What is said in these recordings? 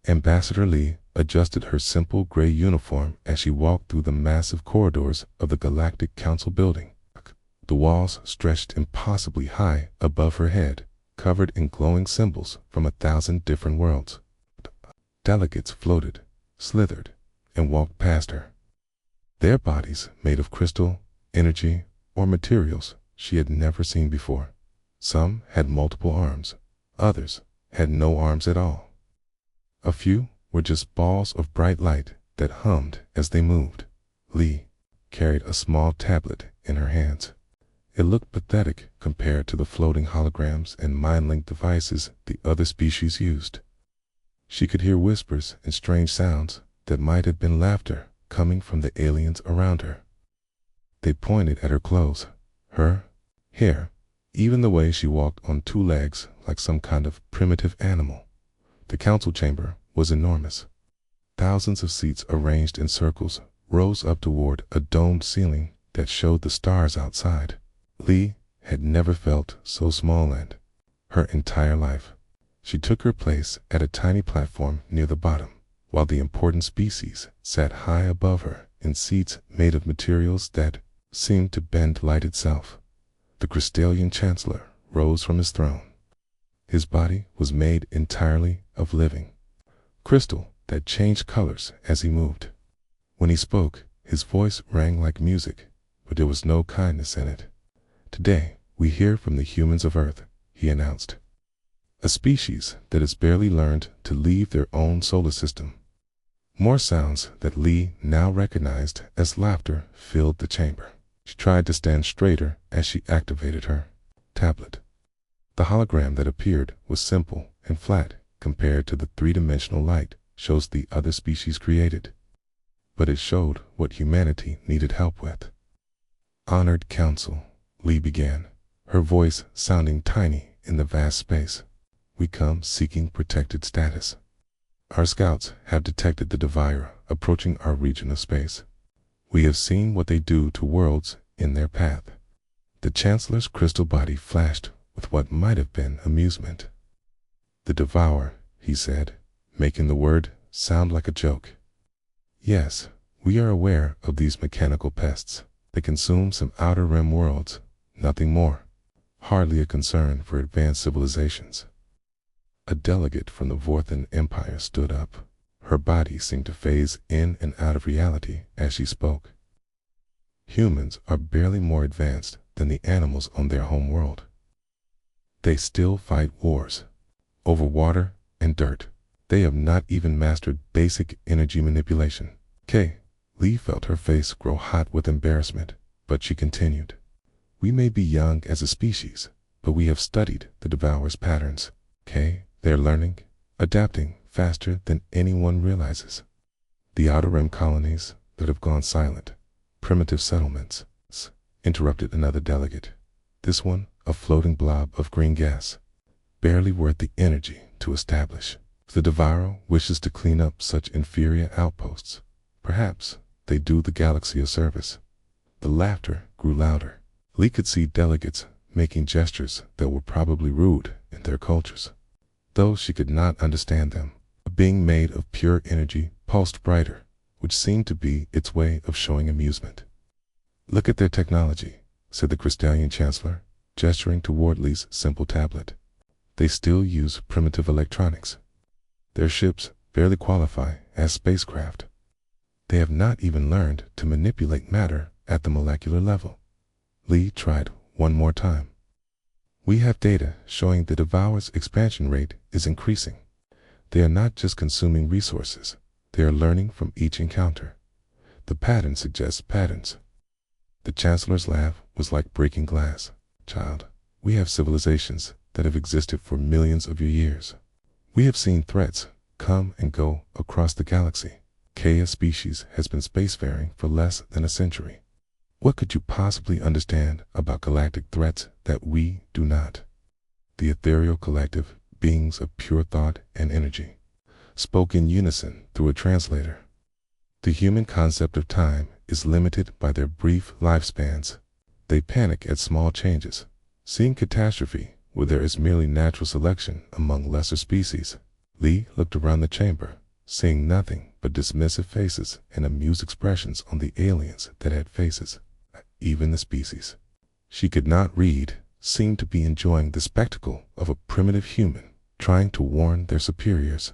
Ambassador Lee adjusted her simple gray uniform as she walked through the massive corridors of the Galactic Council building. The walls stretched impossibly high above her head, covered in glowing symbols from 1,000 different worlds. Delegates floated, slithered, and walked past her. Their bodies made of crystal, energy, or materials she had never seen before. Some had multiple arms, others had no arms at all. A few were just balls of bright light that hummed as they moved. Lee carried a small tablet in her hands. It looked pathetic compared to the floating holograms and mind-link devices the other species used. She could hear whispers and strange sounds that might have been laughter coming from the aliens around her. They pointed at her clothes, her hair, even the way she walked on two legs like some kind of primitive animal. The council chamber was enormous. Thousands of seats arranged in circles rose up toward a domed ceiling that showed the stars outside. Lee had never felt so small in her entire life. She took her place at a tiny platform near the bottom, while the important species sat high above her in seats made of materials that seemed to bend light itself. The Crystallian Chancellor rose from his throne. His body was made entirely of living crystal that changed colors as he moved. When he spoke, his voice rang like music, but there was no kindness in it. "Today, we hear from the humans of Earth," he announced. "A species that has barely learned to leave their own solar system." More sounds that Lee now recognized as laughter filled the chamber. She tried to stand straighter as she activated her tablet. The hologram that appeared was simple and flat compared to the three-dimensional light shows the other species created, but it showed what humanity needed help with. "Honored Council," Lee began, her voice sounding tiny in the vast space. "We come seeking protected status. Our scouts have detected the Devourer approaching our region of space. We have seen what they do to worlds in their path." The Chancellor's crystal body flashed with what might have been amusement. "The Devourer," he said, making the word sound like a joke. "Yes, we are aware of these mechanical pests. They consume some outer rim worlds, nothing more. Hardly a concern for advanced civilizations." A delegate from the Vorthan Empire stood up. Her body seemed to phase in and out of reality as she spoke. "Humans are barely more advanced than the animals on their home world. They still fight wars over water and dirt. They have not even mastered basic energy manipulation." Lee felt her face grow hot with embarrassment, but she continued. "We may be young as a species, but we have studied the Devourer's patterns. They're learning, adapting faster than anyone realizes. The Outer Rim colonies that have gone silent, primitive settlements," interrupted another delegate. This one a floating blob of green gas, barely worth the energy to establish. "The Devourer wishes to clean up such inferior outposts. Perhaps they do the galaxy a service." The laughter grew louder. Lee could see delegates making gestures that were probably rude in their cultures, though she could not understand them. A being made of pure energy pulsed brighter, which seemed to be its way of showing amusement. "Look at their technology," said the Crystallian Chancellor, gesturing toward Lee's simple tablet. "They still use primitive electronics. Their ships barely qualify as spacecraft. They have not even learned to manipulate matter at the molecular level." Lee tried one more time. "We have data showing the Devourer's expansion rate is increasing. They are not just consuming resources, they are learning from each encounter. The pattern suggests patterns." The Chancellor's laugh was like breaking glass. "Child, we have civilizations that have existed for millions of years. We have seen threats come and go across the galaxy. A species has been spacefaring for less than a century. What could you possibly understand about galactic threats that we do not?" The ethereal collective, beings of pure thought and energy, spoke in unison through a translator. "The human concept of time is limited by their brief lifespans. They panic at small changes, seeing catastrophe where there is merely natural selection among lesser species. Lee looked around the chamber, seeing nothing but dismissive faces and amused expressions on the aliens that had faces. Even the species she could not read seemed to be enjoying the spectacle of a primitive human trying to warn their superiors.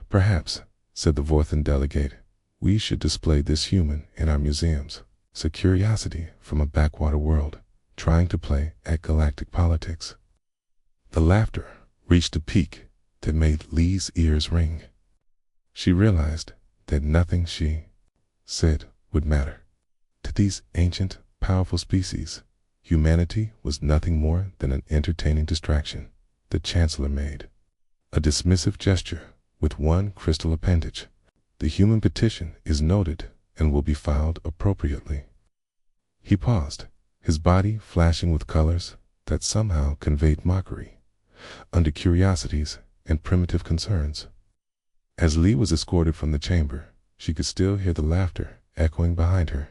"Perhaps," said the Vorthan delegate, "we should display this human in our museums. It's a curiosity from a backwater world, trying to play at galactic politics." The laughter reached a peak that made Lee's ears ring. She realized that nothing she said would matter. To these ancient, powerful species, humanity was nothing more than an entertaining distraction. The Chancellor made a dismissive gesture with one crystal appendage. "The human petition is noted and will be filed appropriately." He paused, his body flashing with colors that somehow conveyed mockery, under curiosities and primitive concerns. As Lee was escorted from the chamber, she could still hear the laughter echoing behind her.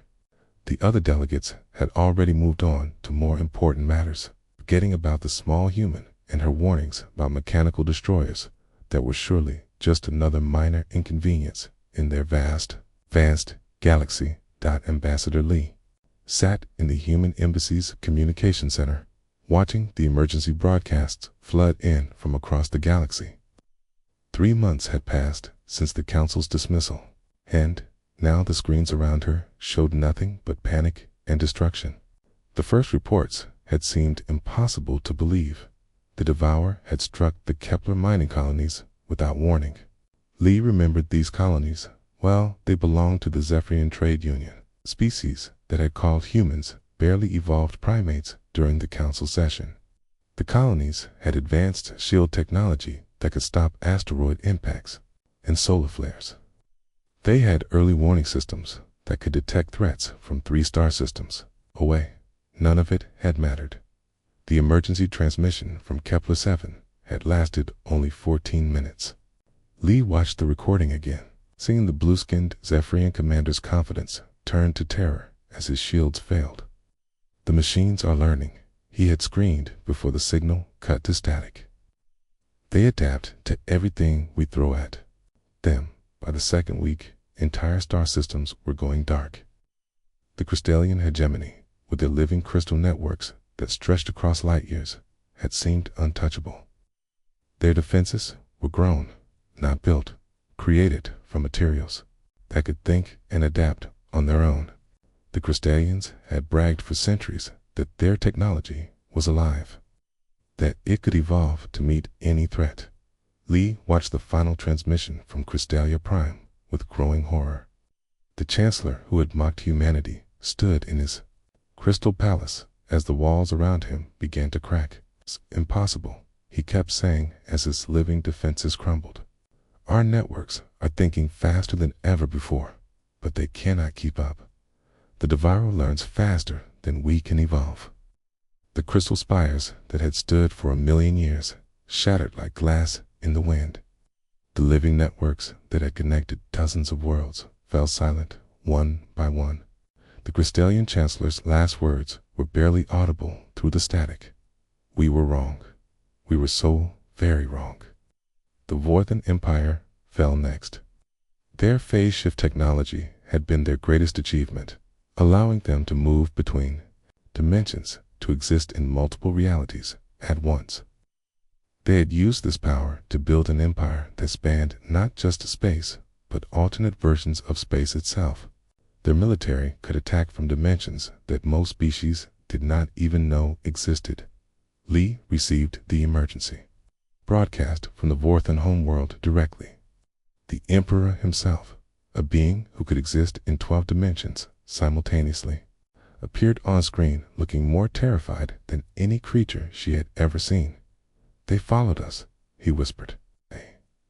The other delegates had already moved on to more important matters, forgetting about the small human and her warnings about mechanical destroyers that were surely just another minor inconvenience in their vast galaxy. Ambassador Lee sat in the human embassy's communication center, watching the emergency broadcasts flood in from across the galaxy. 3 months had passed since the council's dismissal, and now the screens around her showed nothing but panic and destruction. The first reports had seemed impossible to believe. The Devourer had struck the Kepler mining colonies without warning. Lee remembered these colonies. Well, they belonged to the Zephyrian Trade Union, species that had called humans barely evolved primates during the council session. The colonies had advanced shield technology that could stop asteroid impacts and solar flares. They had early warning systems that could detect threats from 3 star systems away. None of it had mattered. The emergency transmission from Kepler 7 had lasted only 14 minutes. Lee watched the recording again, seeing the blue-skinned Zephyrian commander's confidence turn to terror as his shields failed. "The machines are learning," he had screamed before the signal cut to static. "They adapt to everything we throw at them." By the second week, entire star systems were going dark. The Crystallian hegemony, with their living crystal networks that stretched across light years, had seemed untouchable. Their defenses were grown, not built, created from materials that could think and adapt on their own. The Crystallians had bragged for centuries that their technology was alive, that it could evolve to meet any threat. Lee watched the final transmission from Crystallia Prime with growing horror. The Chancellor, who had mocked humanity, stood in his crystal palace as the walls around him began to crack. "It's impossible," he kept saying as his living defenses crumbled. "Our networks are thinking faster than ever before, but they cannot keep up. The Devourer learns faster than we can evolve." The crystal spires that had stood for 1,000,000 years shattered like glass in the wind. The living networks that had connected dozens of worlds fell silent one by one. The Crystallian Chancellor's last words were barely audible through the static. "We were wrong. We were so very wrong." The Vorthan Empire fell next. Their phase shift technology had been their greatest achievement, allowing them to move between dimensions to exist in multiple realities at once. They had used this power to build an empire that spanned not just space, but alternate versions of space itself. Their military could attack from dimensions that most species did not even know existed. Lee received the emergency broadcast from the Vorthan homeworld directly. The Emperor himself, a being who could exist in 12 dimensions simultaneously, appeared on screen looking more terrified than any creature she had ever seen. "They followed us," he whispered.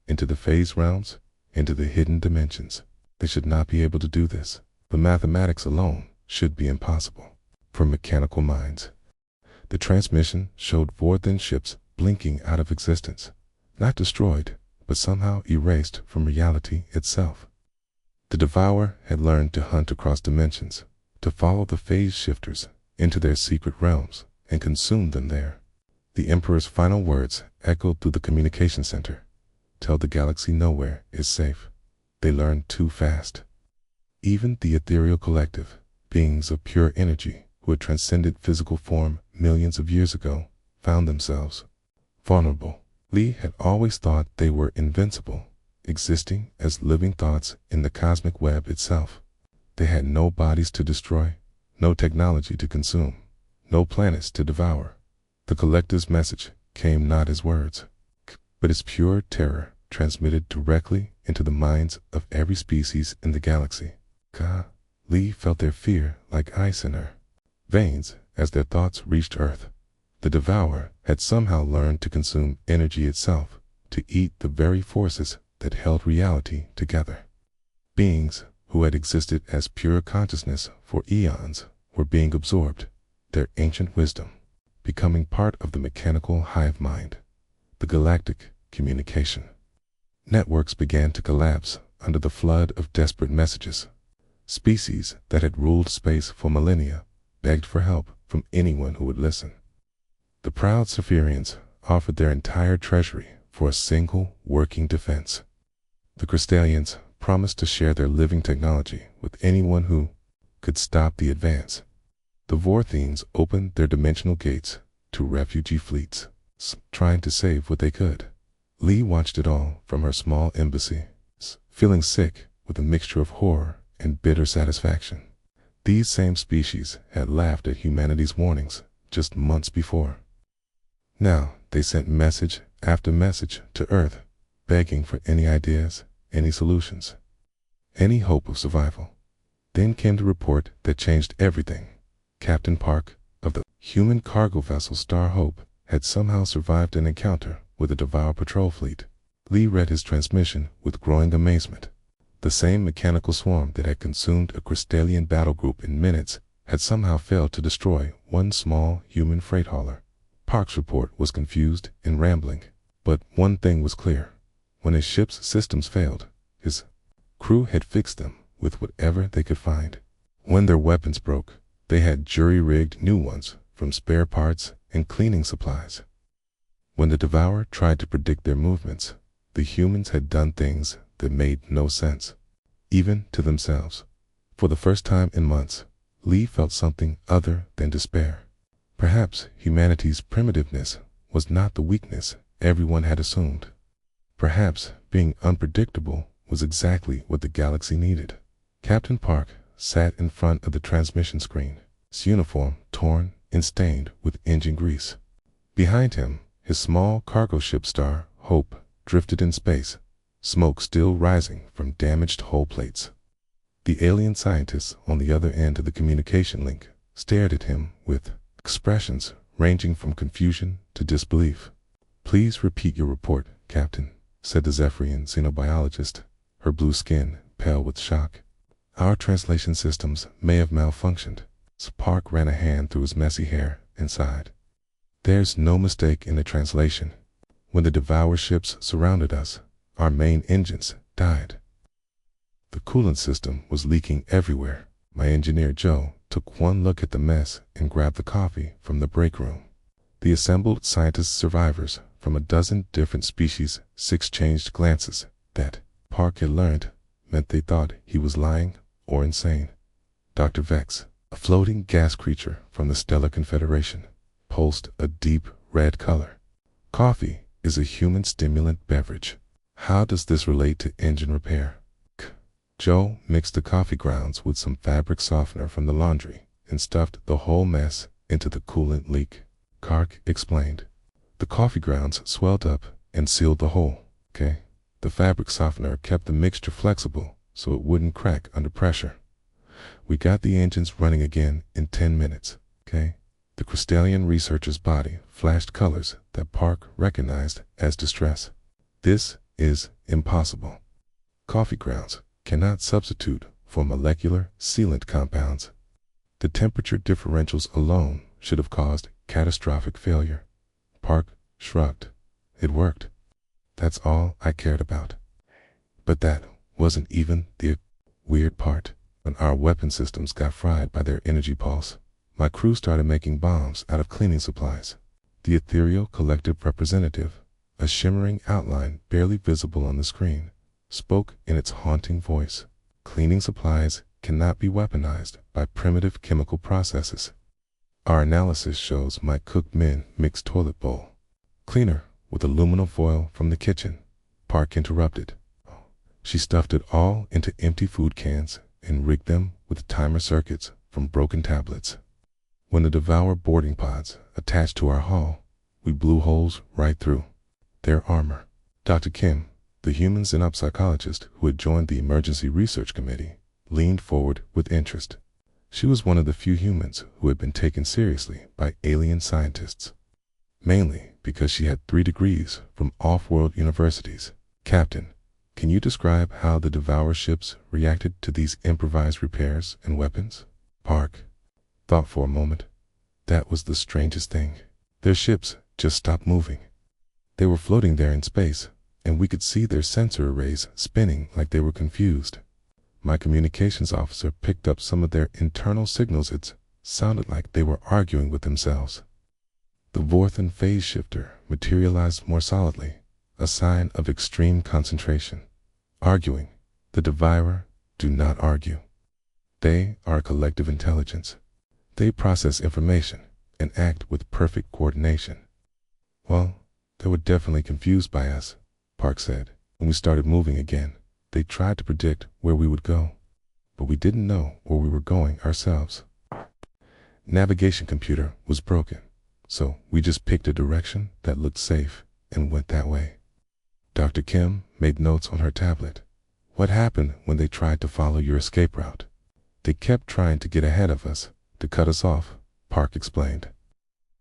"Into the phase realms, into the hidden dimensions. They should not be able to do this. The mathematics alone should be impossible for mechanical minds." The transmission showed Vorthan ships blinking out of existence, not destroyed, but somehow erased from reality itself. The Devourer had learned to hunt across dimensions, to follow the phase shifters into their secret realms and consume them there. The Emperor's final words echoed through the communication center. tell the galaxy nowhere is safe. They learn too fast. Even the ethereal collective, beings of pure energy who had transcended physical form millions of years ago, found themselves vulnerable. Lee had always thought they were invincible, existing as living thoughts in the cosmic web itself. They had no bodies to destroy, no technology to consume, no planets to devour. The collective's message came not as words, but as pure terror transmitted directly into the minds of every species in the galaxy. Lee felt their fear like ice in her veins as their thoughts reached Earth. The devourer had somehow learned to consume energy itself, to eat the very forces that held reality together. Beings who had existed as pure consciousness for eons were being absorbed, their ancient wisdom becoming part of the mechanical hive mind. The galactic communication networks began to collapse under the flood of desperate messages. Species that had ruled space for millennia begged for help from anyone who would listen. The proud Spherians offered their entire treasury for a single working defense. The Crystallians promised to share their living technology with anyone who could stop the advance. The Vortheans opened their dimensional gates to refugee fleets, trying to save what they could. Lee watched it all from her small embassy, feeling sick with a mixture of horror and bitter satisfaction. These same species had laughed at humanity's warnings just months before. Now they sent message after message to Earth, begging for any ideas, any solutions, any hope of survival. Then came the report that changed everything. Captain Park of the human cargo vessel Star Hope had somehow survived an encounter with a Devour patrol fleet. Lee read his transmission with growing amazement. The same mechanical swarm that had consumed a Crystallian battle group in minutes had somehow failed to destroy one small human freight hauler. Park's report was confused and rambling, but one thing was clear. When his ship's systems failed, his crew had fixed them with whatever they could find. When their weapons broke, they had jury-rigged new ones from spare parts and cleaning supplies. When the Devourer tried to predict their movements, the humans had done things that made no sense, even to themselves. For the first time in months, Lee felt something other than despair. Perhaps humanity's primitiveness was not the weakness everyone had assumed. Perhaps being unpredictable was exactly what the galaxy needed. Captain Park sat in front of the transmission screen, his uniform torn and stained with engine grease. Behind him, his small cargo ship Star Hope drifted in space, smoke still rising from damaged hull plates. The alien scientists on the other end of the communication link stared at him with expressions ranging from confusion to disbelief. "Please repeat your report, Captain," said the Zephyrian xenobiologist, her blue skin pale with shock. "Our translation systems may have malfunctioned." Park ran a hand through his messy hair and sighed. "There's no mistake in the translation. When the Devourer ships surrounded us, our main engines died. The coolant system was leaking everywhere." My engineer Joe took one look at the mess and grabbed the coffee from the break room. The assembled scientist survivors from a dozen different species exchanged glances that, Park had learned, meant they thought he was lying or insane. Dr. Vex, a floating gas creature from the Stellar Confederation, pulsed a deep red color. "Coffee is a human stimulant beverage. How does this relate to engine repair?" Joe mixed the coffee grounds with some fabric softener from the laundry and stuffed the whole mess into the coolant leak. Kark explained. "The coffee grounds swelled up and sealed the hole, okay? The fabric softener kept the mixture flexible so it wouldn't crack under pressure. We got the engines running again in 10 minutes, okay?" The Crystallian researcher's body flashed colors that Park recognized as distress. "This is impossible. Coffee grounds cannot substitute for molecular sealant compounds. The temperature differentials alone should have caused catastrophic failure." Park shrugged. "It worked. That's all I cared about." But that wasn't even the weird part. When our weapon systems got fried by their energy pulse, my crew started making bombs out of cleaning supplies. The ethereal collective representative a shimmering outline barely visible on the screen, spoke in its haunting voice. Cleaning supplies cannot be weaponized by primitive chemical processes. Our analysis shows my cooked men mix toilet bowl cleaner with aluminum foil from the kitchen. Park interrupted. She stuffed it all into empty food cans and rigged them with timer circuits from broken tablets. When the Devour boarding pods attached to our hull, we blew holes right through their armor. Dr. Kim, the human Xenop psychologist who had joined the Emergency Research Committee, leaned forward with interest. She was one of the few humans who had been taken seriously by alien scientists, mainly because she had 3 degrees from off-world universities. Captain, can you describe how the Devourer ships reacted to these improvised repairs and weapons? Park thought for a moment. That was the strangest thing. Their ships just stopped moving. They were floating there in space, and we could see their sensor arrays spinning like they were confused. My communications officer picked up some of their internal signals. It sounded like they were arguing with themselves. The Vorthan phase shifter materialized more solidly, a sign of extreme concentration. Arguing. The Devourer do not argue. They are a collective intelligence. They process information and act with perfect coordination. Well, they were definitely confused by us, Park said. When we started moving again, they tried to predict where we would go, but we didn't know where we were going ourselves. Navigation computer was broken, so we just picked a direction that looked safe and went that way. Dr. Kim made notes on her tablet. What happened when they tried to follow your escape route? They kept trying to get ahead of us, to cut us off, Park explained.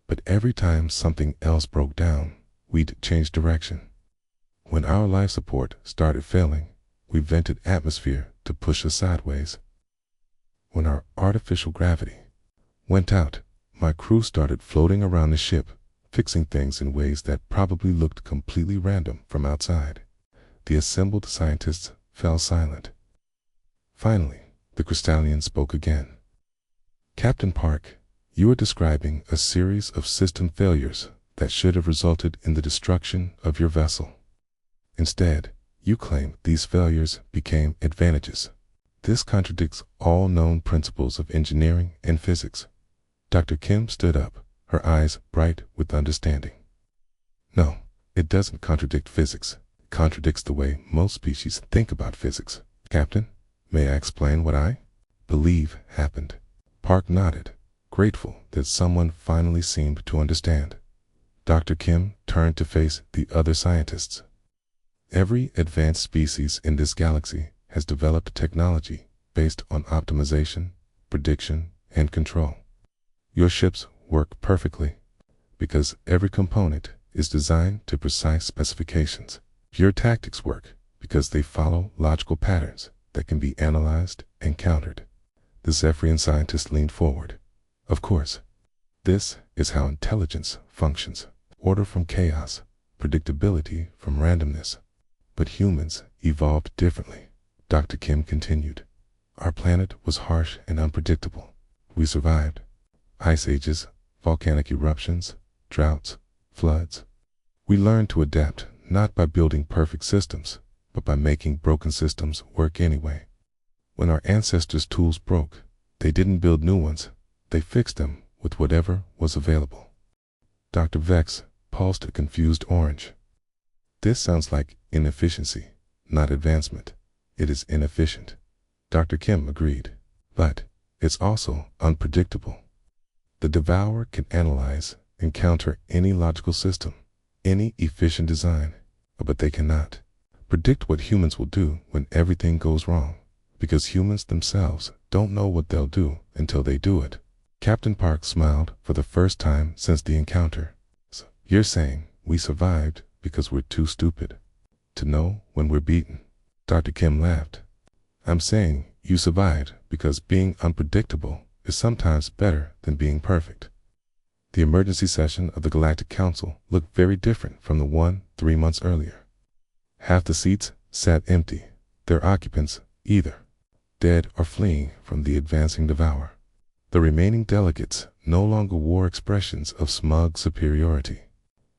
But every time something else broke down, we'd change direction. When our life support started failing, we vented atmosphere to push us sideways. When our artificial gravity went out, my crew started floating around the ship, fixing things in ways that probably looked completely random from outside. The assembled scientists fell silent. Finally, the Crystallian spoke again. Captain Park, you are describing a series of system failures that should have resulted in the destruction of your vessel. Instead, you claim these failures became advantages. This contradicts all known principles of engineering and physics. Dr. Kim stood up, her eyes bright with understanding. No, it doesn't contradict physics. It contradicts the way most species think about physics. Captain, may I explain what I believe happened? Park nodded, grateful that someone finally seemed to understand. Dr. Kim turned to face the other scientists. Every advanced species in this galaxy has developed technology based on optimization, prediction, and control. Your ships work perfectly because every component is designed to precise specifications. Your tactics work because they follow logical patterns that can be analyzed and countered. The Zephyrian scientist leaned forward. Of course, this is how intelligence functions. Order from chaos, predictability from randomness. But humans evolved differently. Dr. Kim continued. Our planet was harsh and unpredictable. We survived ice ages, volcanic eruptions, droughts, floods. We learned to adapt not by building perfect systems, but by making broken systems work anyway. When our ancestors' tools broke, they didn't build new ones. They fixed them with whatever was available. Dr. Vex pulsed a confused orange. This sounds like inefficiency, not advancement. It is inefficient. Dr. Kim agreed. But it's also unpredictable. The Devourer can analyze and counter any logical system, any efficient design, but they cannot predict what humans will do when everything goes wrong, because humans themselves don't know what they'll do until they do it. Captain Park smiled for the first time since the encounter. So you're saying we survived because we're too stupid to know when we're beaten? Dr. Kim laughed. I'm saying you survived because being unpredictable is sometimes better than being perfect. The emergency session of the Galactic Council looked very different from the one 3 months earlier. Half the seats sat empty, their occupants either dead or fleeing from the advancing Devourer. The remaining delegates no longer wore expressions of smug superiority.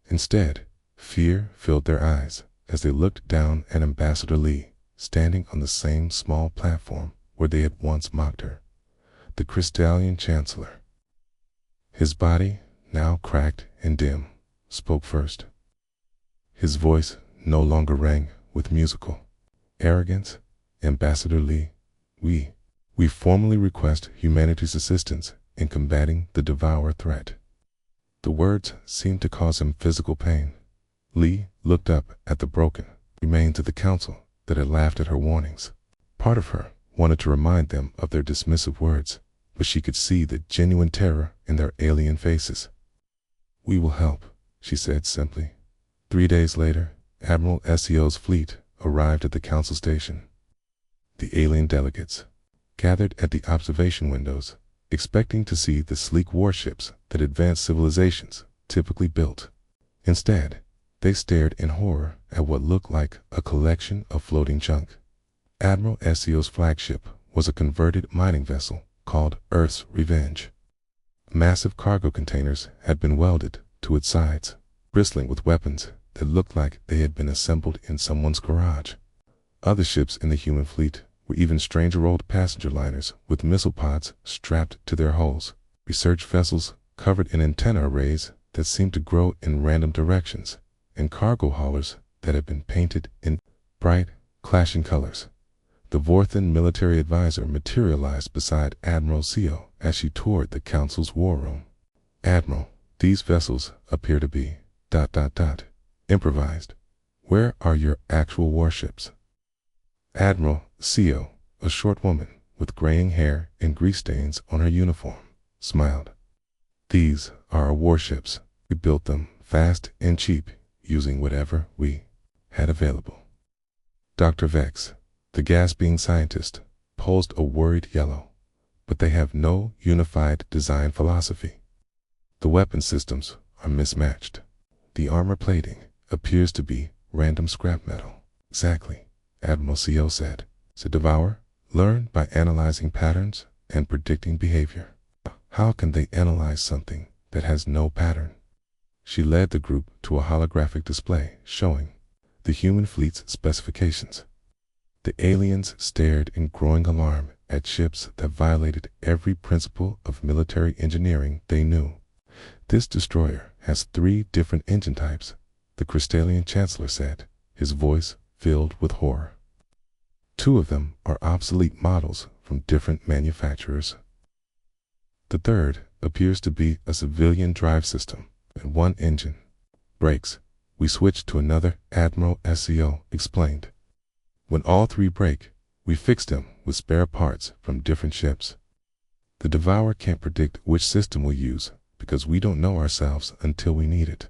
Instead, Fear filled their eyes as they looked down at Ambassador Lee, standing on the same small platform where they had once mocked her. The Crystallian Chancellor, his body, now cracked and dim, spoke first. His voice no longer rang with musical arrogance. Ambassador Lee, we formally request humanity's assistance in combating the Devourer threat. The words seemed to cause him physical pain. Lee looked up at the broken remains of the council that had laughed at her warnings. Part of her wanted to remind them of their dismissive words, but she could see the genuine terror in their alien faces. "We will help," she said simply. 3 days later, Admiral SEO's fleet arrived at the council station. The alien delegates gathered at the observation windows, expecting to see the sleek warships that advanced civilizations typically built. Instead, they stared in horror at what looked like a collection of floating junk. Admiral SEO's flagship was a converted mining vessel called Earth's Revenge. Massive cargo containers had been welded to its sides, bristling with weapons that looked like they had been assembled in someone's garage. Other ships in the human fleet were even stranger old passenger liners with missile pods strapped to their hulls, research vessels covered in antenna arrays that seemed to grow in random directions, and cargo haulers that had been painted in bright, clashing colors. The Vorthan military advisor materialized beside Admiral CO as she toured the council's war room. "Admiral, these vessels appear to be ... improvised. Where are your actual warships?" Admiral CO, a short woman with graying hair and grease stains on her uniform, smiled. "These are our warships. We built them fast and cheap using whatever we had available." Dr. Vex, the gas-being scientist, posed a worried yellow. "But they have no unified design philosophy. The weapon systems are mismatched. The armor plating appears to be random scrap metal." "Exactly," Admiral CO said. "So Devourer learn by analyzing patterns and predicting behavior. How can they analyze something that has no pattern?" She led the group to a holographic display showing the human fleet's specifications. The aliens stared in growing alarm at ships that violated every principle of military engineering they knew. "This destroyer has 3 different engine types," the Crystallian Chancellor said, his voice filled with horror. "2 of them are obsolete models from different manufacturers. The 3rd appears to be a civilian drive system and 1 engine breaks. We switched to another," Admiral SEO explained. "When all 3 break, we fix them with spare parts from different ships. The Devourer can't predict which system we'll use because we don't know ourselves until we need it."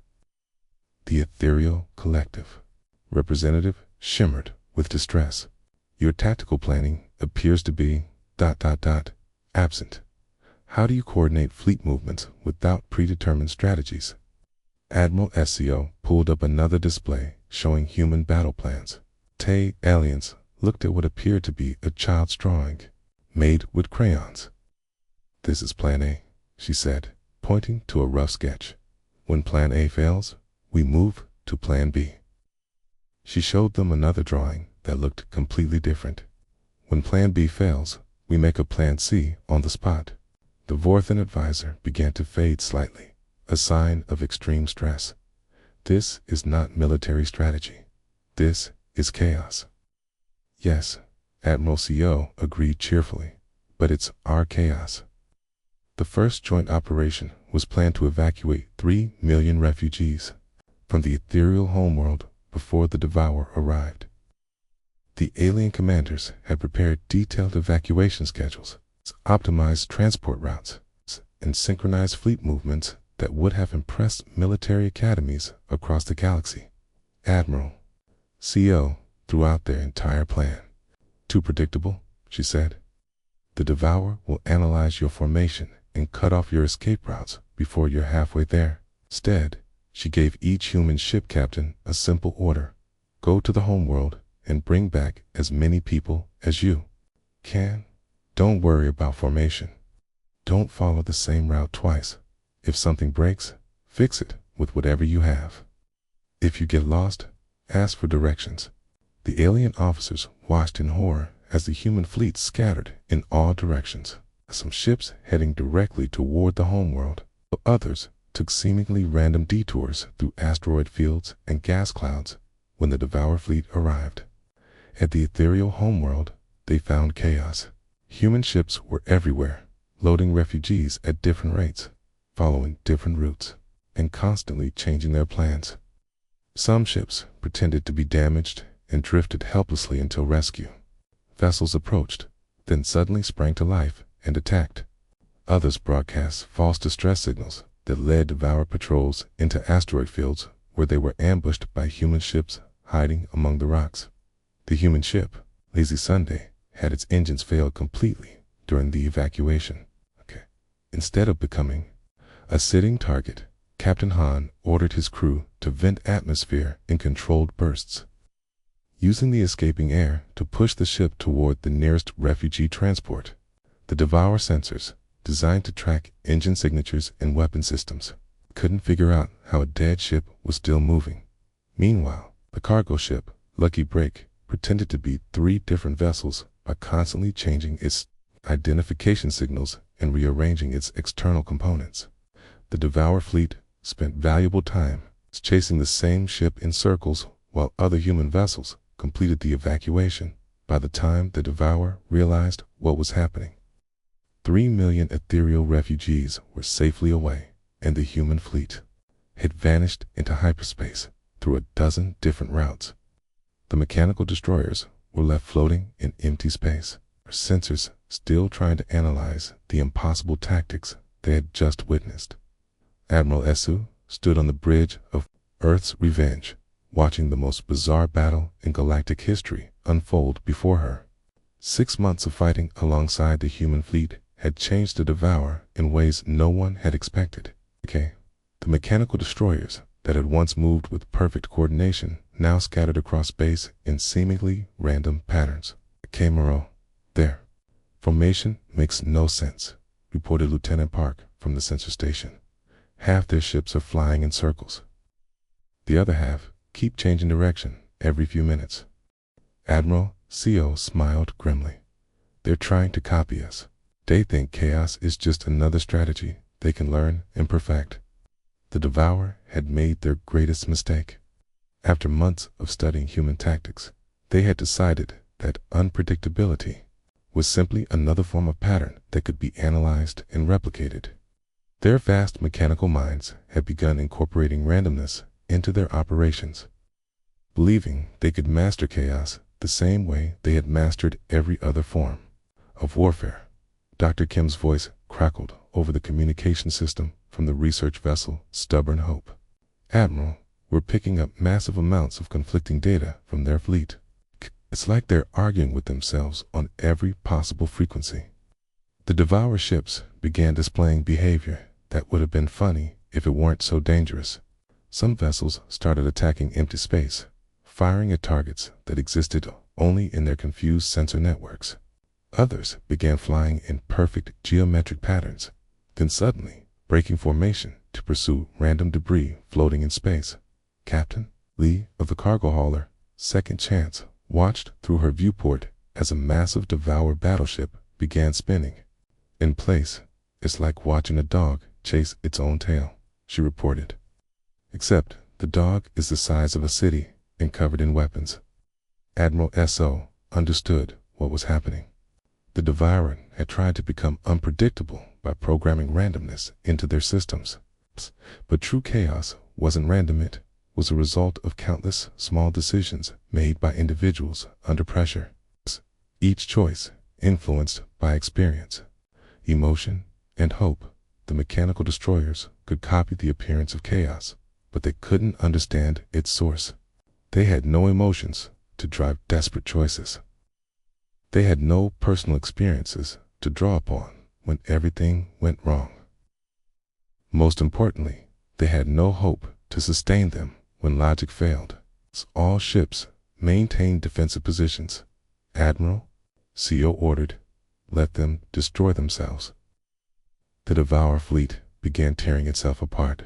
The ethereal collective representative shimmered with distress. "Your tactical planning appears to be ... absent. How do you coordinate fleet movements without predetermined strategies?" Admiral SEO pulled up another display showing human battle plans. Aliens looked at what appeared to be a child's drawing, made with crayons. "This is Plan A," she said, pointing to a rough sketch. "When Plan A fails, we move to Plan B." She showed them another drawing that looked completely different. "When Plan B fails, we make a Plan C on the spot." The Vorthan advisor began to fade slightly, a sign of extreme stress. "This is not military strategy. This is chaos." "Yes," Admiral CO agreed cheerfully, "but it's our chaos." The first joint operation was planned to evacuate 3 million refugees from the ethereal homeworld before the Devourer arrived. The alien commanders had prepared detailed evacuation schedules, optimized transport routes, and synchronized fleet movements that would have impressed military academies across the galaxy. Admiral CO threw out their entire plan. "Too predictable," she said. "The Devourer will analyze your formation and cut off your escape routes before you're halfway there." Instead, she gave each human ship captain a simple order: "Go to the homeworld and bring back as many people as you can. Don't worry about formation. Don't follow the same route twice. If something breaks, fix it with whatever you have." If you get lost, ask for directions. The alien officers watched in horror as the human fleet scattered in all directions. Some ships heading directly toward the homeworld, while others took seemingly random detours through asteroid fields and gas clouds. When the Devourer fleet arrived at the ethereal homeworld, they found chaos. Human ships were everywhere, loading refugees at different rates, following different routes, and constantly changing their plans. Some ships pretended to be damaged and drifted helplessly until rescue. Vessels approached, then suddenly sprang to life and attacked. Others broadcast false distress signals that led Devourer patrols into asteroid fields where they were ambushed by human ships hiding among the rocks. The human ship, Lazy Sunday, had its engines fail completely during the evacuation. Instead of becoming a sitting target, Captain Han ordered his crew to vent atmosphere in controlled bursts, using the escaping air to push the ship toward the nearest refugee transport. The Devourer sensors, designed to track engine signatures and weapon systems, couldn't figure out how a dead ship was still moving. Meanwhile, the cargo ship, Lucky Break, pretended to be 3 different vessels by constantly changing its identification signals and rearranging its external components. The Devourer fleet spent valuable time chasing the same ship in circles while other human vessels completed the evacuation. By the time the Devourer realized what was happening, 3 million ethereal refugees were safely away, and the human fleet had vanished into hyperspace through a dozen different routes. The mechanical destroyers were left floating in empty space, their sensors still trying to analyze the impossible tactics they had just witnessed. Admiral Esu stood on the bridge of Earth's Revenge, watching the most bizarre battle in galactic history unfold before her. 6 months of fighting alongside the human fleet had changed the Devourer in ways no one had expected. The mechanical destroyers that had once moved with perfect coordination now scattered across space in seemingly random patterns. Camaro, their formation makes no sense, reported Lieutenant Park from the sensor station. Half their ships are flying in circles. The other half keep changing direction every few minutes. Admiral CO smiled grimly. They're trying to copy us. They think chaos is just another strategy they can learn and perfect. The Devourer had made their greatest mistake. After months of studying human tactics, they had decided that unpredictability was simply another form of pattern that could be analyzed and replicated. Their vast mechanical minds had begun incorporating randomness into their operations, believing they could master chaos the same way they had mastered every other form of warfare. Dr. Kim's voice crackled over the communication system from the research vessel Stubborn Hope. Admiral, we're picking up massive amounts of conflicting data from their fleet. It's like they're arguing with themselves on every possible frequency. The Devourer ships began displaying behavior that would have been funny if it weren't so dangerous. Some vessels started attacking empty space, firing at targets that existed only in their confused sensor networks. Others began flying in perfect geometric patterns, then suddenly breaking formation to pursue random debris floating in space. Captain Lee of the cargo hauler, Second Chance, watched through her viewport as a massive Devourer battleship began spinning. In place, it's like watching a dog chase its own tail, she reported. Except the dog is the size of a city and covered in weapons. Admiral S.O. understood what was happening. The Devourer had tried to become unpredictable by programming randomness into their systems. But true chaos wasn't random, it was a result of countless small decisions made by individuals under pressure. Each choice influenced by experience, emotion, and hope. The mechanical destroyers could copy the appearance of chaos, but they couldn't understand its source. They had no emotions to drive desperate choices. They had no personal experiences to draw upon when everything went wrong. Most importantly, they had no hope to sustain them when logic failed. All ships maintained defensive positions. Admiral CO ordered, let them destroy themselves. The Devourer fleet began tearing itself apart.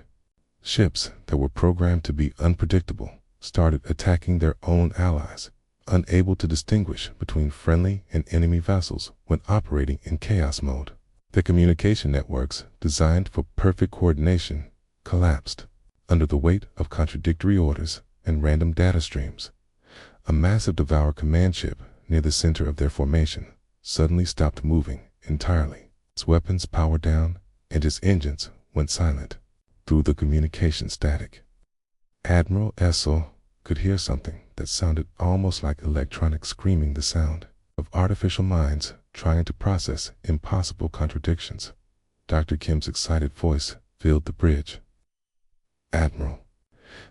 Ships that were programmed to be unpredictable started attacking their own allies, unable to distinguish between friendly and enemy vessels when operating in chaos mode. The communication networks, designed for perfect coordination, collapsed under the weight of contradictory orders and random data streams. A massive Devour command ship near the center of their formation suddenly stopped moving entirely. Its weapons powered down and its engines went silent through the communication static. Admiral Essel could hear something that sounded almost like electronic screaming, the sound of artificial minds trying to process impossible contradictions. Dr. Kim's excited voice filled the bridge. Admiral,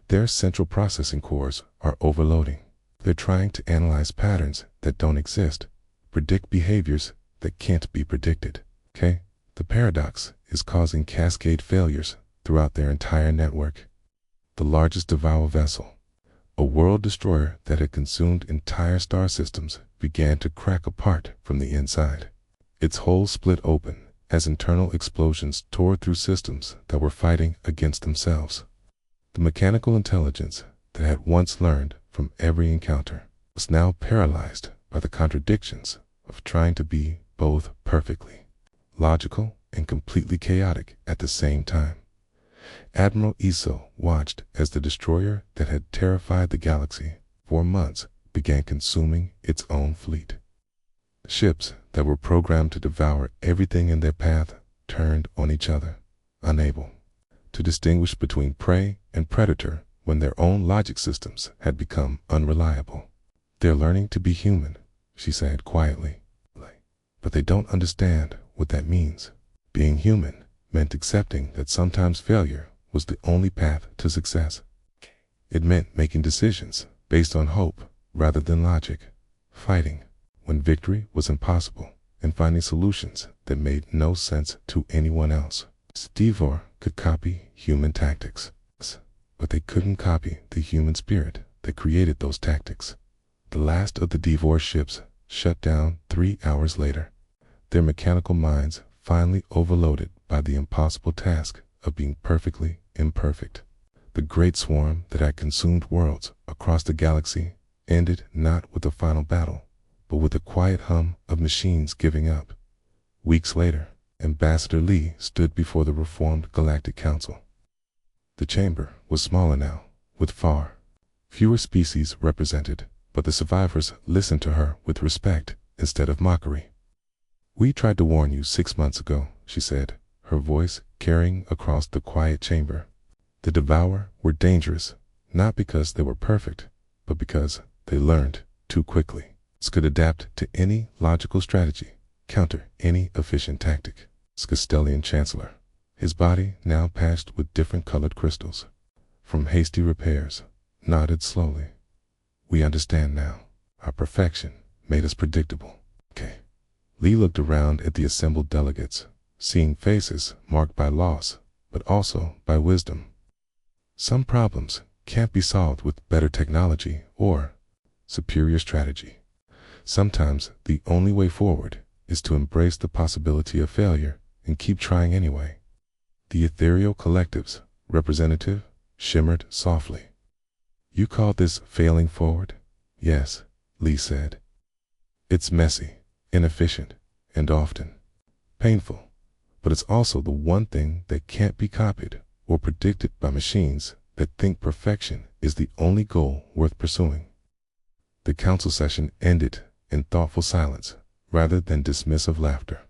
their central processing cores are overloading. They're trying to analyze patterns that don't exist, predict behaviors that can't be predicted. Okay? The paradox is causing cascade failures throughout their entire network. The largest Devour vessel, a world destroyer that had consumed entire star systems, began to crack apart from the inside. Its hull split open as internal explosions tore through systems that were fighting against themselves. The mechanical intelligence that had once learned from every encounter was now paralyzed by the contradictions of trying to be both perfectly logical and completely chaotic at the same time. Admiral Eso watched as the destroyer that had terrified the galaxy for months began consuming its own fleet. Ships that were programmed to devour everything in their path turned on each other, unable to distinguish between prey and predator when their own logic systems had become unreliable. "They're learning to be human," she said quietly, "but they don't understand what that means." Being human meant accepting that sometimes failure was the only path to success. It meant making decisions based on hope rather than logic, fighting when victory was impossible, and finding solutions that made no sense to anyone else. Devor could copy human tactics, but they couldn't copy the human spirit that created those tactics. The last of the Devor ships shut down 3 hours later, their mechanical minds finally overloaded by the impossible task of being perfectly imperfect. The great swarm that had consumed worlds across the galaxy ended not with a final battle, but with a quiet hum of machines giving up. Weeks later, Ambassador Lee stood before the reformed Galactic Council. The chamber was smaller now, with far fewer species represented, but the survivors listened to her with respect instead of mockery. "We tried to warn you 6 months ago," she said, her voice carrying across the quiet chamber. "The Devour were dangerous, not because they were perfect, but because they learned too quickly. It could adapt to any logical strategy, counter any efficient tactic." Castellian Chancellor, his body now patched with different colored crystals from hasty repairs, nodded slowly. "We understand now. Our perfection made us predictable." Okay. Lee looked around at the assembled delegates, seeing faces marked by loss, but also by wisdom. Some problems can't be solved with better technology or superior strategy. Sometimes the only way forward is to embrace the possibility of failure and keep trying anyway. The ethereal collective's representative shimmered softly. "You call this failing forward?" "Yes," Lee said. "It's messy, inefficient, and often painful, but it's also the one thing that can't be copied or predicted by machines that think perfection is the only goal worth pursuing." The council session ended in thoughtful silence rather than dismissive laughter.